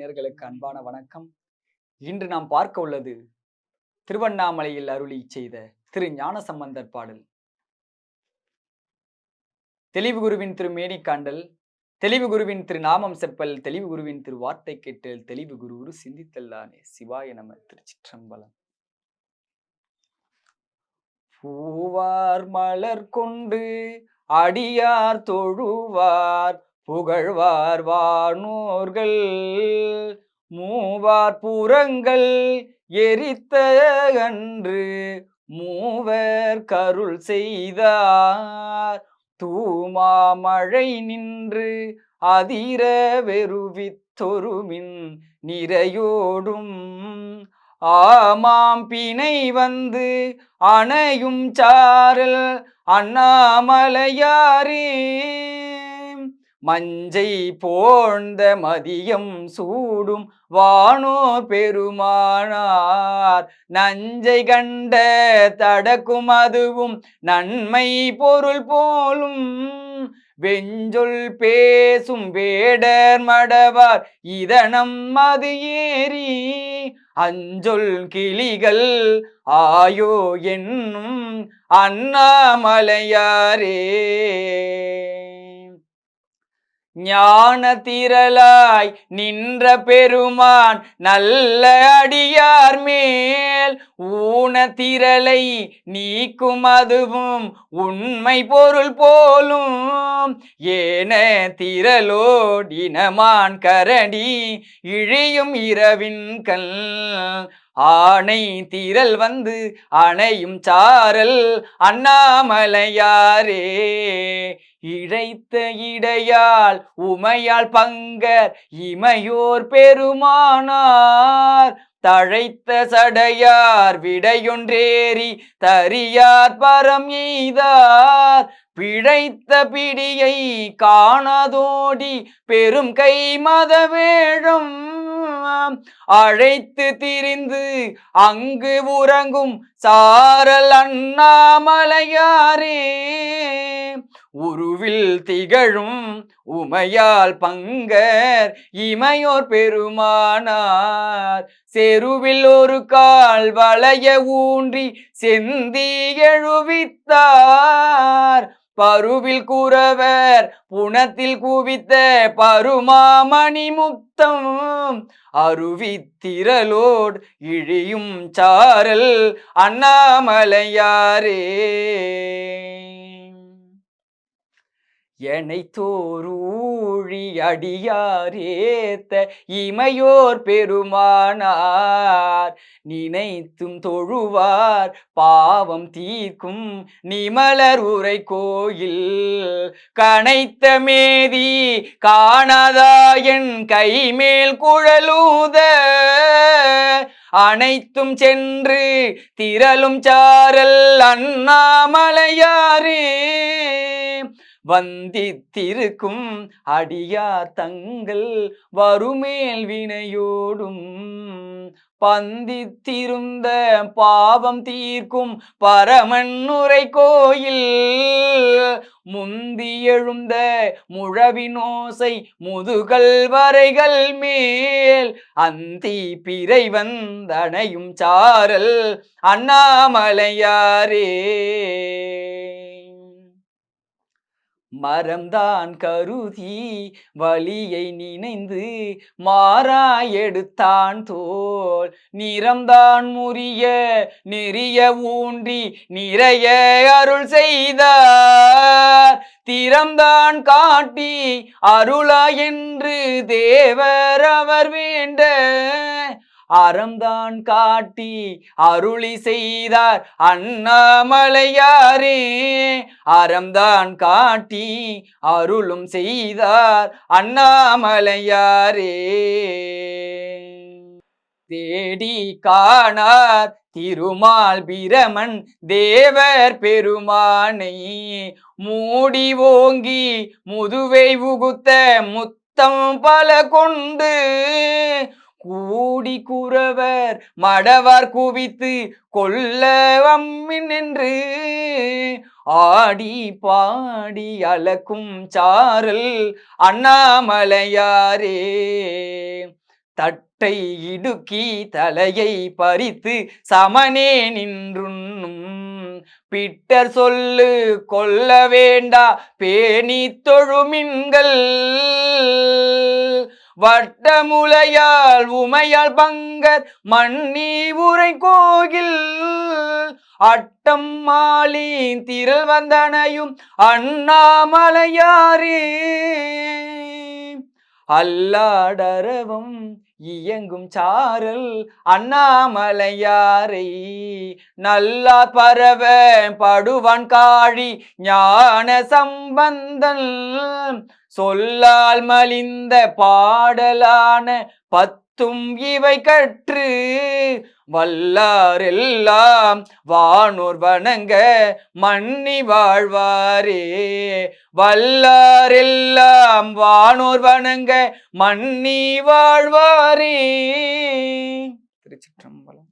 நேயர்களுக்கு அன்பான வணக்கம். இன்று நாம் பார்க்க உள்ளது திருவண்ணாமலையில் அருளி செய்த திரு ஞானசம்பந்தர் பாடல். தெளிவு குருவின் திருமேனி காண்டல், தெளிவு குருவின் திரு நாமம் செப்பல், தெளிவு குருவின் திரு வார்த்தை கேட்டல், தெளிவு குரு சிந்தித்தல்லானே. சிவாய நம. திருச்சிற்றம்பலம். பூவார் மலர் கொண்டு அடியார் தொழுவார் புகழ்வார் வானோர்கள், மூவார் புறங்கள் எரித்த அன்று மூவர் கருள் செய்தார், தூமாமழை நின்று அதிர வெறுவித்தொருமின் நிறையோடும், ஆமாம் பிணை வந்து அணையும் சாரல் அண்ணாமலையாரே, மஞ்சை போழ்ந்த மதியம் சூடும் வானோர் பெருமானார், நஞ்சை கண்ட தடக்கும் அதுவும் நன்மை பொருள் போலும், வெஞ்சொல் பேசும் வேடர் மடவார் இதனம் மது ஏறி, அஞ்சொல் கிளிகள் ஆயோ என்னும் அண்ணாமலையாரே, ஞான திரளாய் நின்ற பெருமான் நல்ல அடியார் மேல், ஊன திரளை நீக்கும் அதுவும் உண்மை பொருள் போலும், ஏன திரளோடினமான் கரடி இழியும் இரவின் கண், ஆனை திரள் வந்து அணையும் சாரல் அண்ணாமலையாரே, இழைத்த இடையால் உமையால் பங்கர் இமையோர் பெருமானார், தழைத்த சடையார் விடையொன்றேறி தரியார் பரம் எய்தார், பிழைத்த பிடியை காணாதோடி பெரும் கை மதவேழம், அழைத்து திரிந்து அங்கு உறங்கும் சாரல் அண்ணாமலையாரே, உருவில் திகழும் உமையால் பங்கர் இமையோர் பெருமானார், செருவில் ஒரு கால் வளைய ஊன்றி செந்தி எழுவித்தார், பருவில் குறவர் புனத்தில் குவித்த பருமாமணி முத்தம், அருவித்திரளோடு இழியும் சாரல் அண்ணாமலையாரே, எனை தோரூழி அடியார் ஏத்த இமையோர் பெருமானார், நினைத்தும் தொழுவார் பாவம் தீர்க்கும் நிமலர் உரை கோயில், கனைத்த மேதி காணாதாயன் கைமேல் குழலூத, அனைத்தும் சென்று திரளும் சாரல் அண்ணாமலையாரே, வந்தித்திருக்கும் அடியார் தங்கள் வருமேல் வினையோடும், பந்தித்திருந்த பாவம் தீர்க்கும் பரமன் உரை கோயில், முந்தி எழுந்த முழவினோசை முதுகல் வரைகள் மேல், அந்தி பிறை வந்தணையும் சாரல் அண்ணாமலையாரே, மரம்தான் கருதி வலியை நினைந்து மாறாய் எடுத்தான் தோல், நிறம்தான் முறிய நெறிய ஊன்றி நிறைய அருள் செய்தார், திறம்தான் காட்டி அருளா என்று தேவர் அவர் வேண்ட, அறம்தான் காட்டி அருளி செய்தார் அண்ணாமலையாரே, அறம்தான் காட்டி அருளும் செய்தார் அண்ணாமலையாரே, தேடி காணார் திருமால் பிரமன் தேவர் பெருமானை, மூடி ஓங்கி முதுவை உகுத்த முத்தம் பல கொண்டு, கூடி குறவர் மடவார் குவித்து கொல்ல வம்மின் என்று, ஆடி பாடி அலக்கும் சாரல் அண்ணாமலையாரே, தட்டை இடுக்கி தலையை பறித்து சமனே நின்றுண்ணும் பிட்டர் சொல்லு கொல்ல வேண்டா பேணி தொழுமின்கள் வட்டமுலையால் உமையால் பங்கர் மன்னி உரை கோகில் அட்டம் மாலி திரள் வந்தனையும் அண்ணாமலையாரே அல்லாடரவம் இயங்கும் சாரல் அண்ணாமலையாரை நல்லா பரவ படுவான் காழி ஞான சம்பந்தன் சொல்லால் மலிந்த பாடலான பத்தும் இவை கற்று வல்லாரெல்லாம் வானோர் வணங்க மன்னி வாழ்வாரே வல்லாரெல்லாம் வானோர் வணங்க மன்னி வாழ்வாரே. திருச்சிற்றம்பலம்.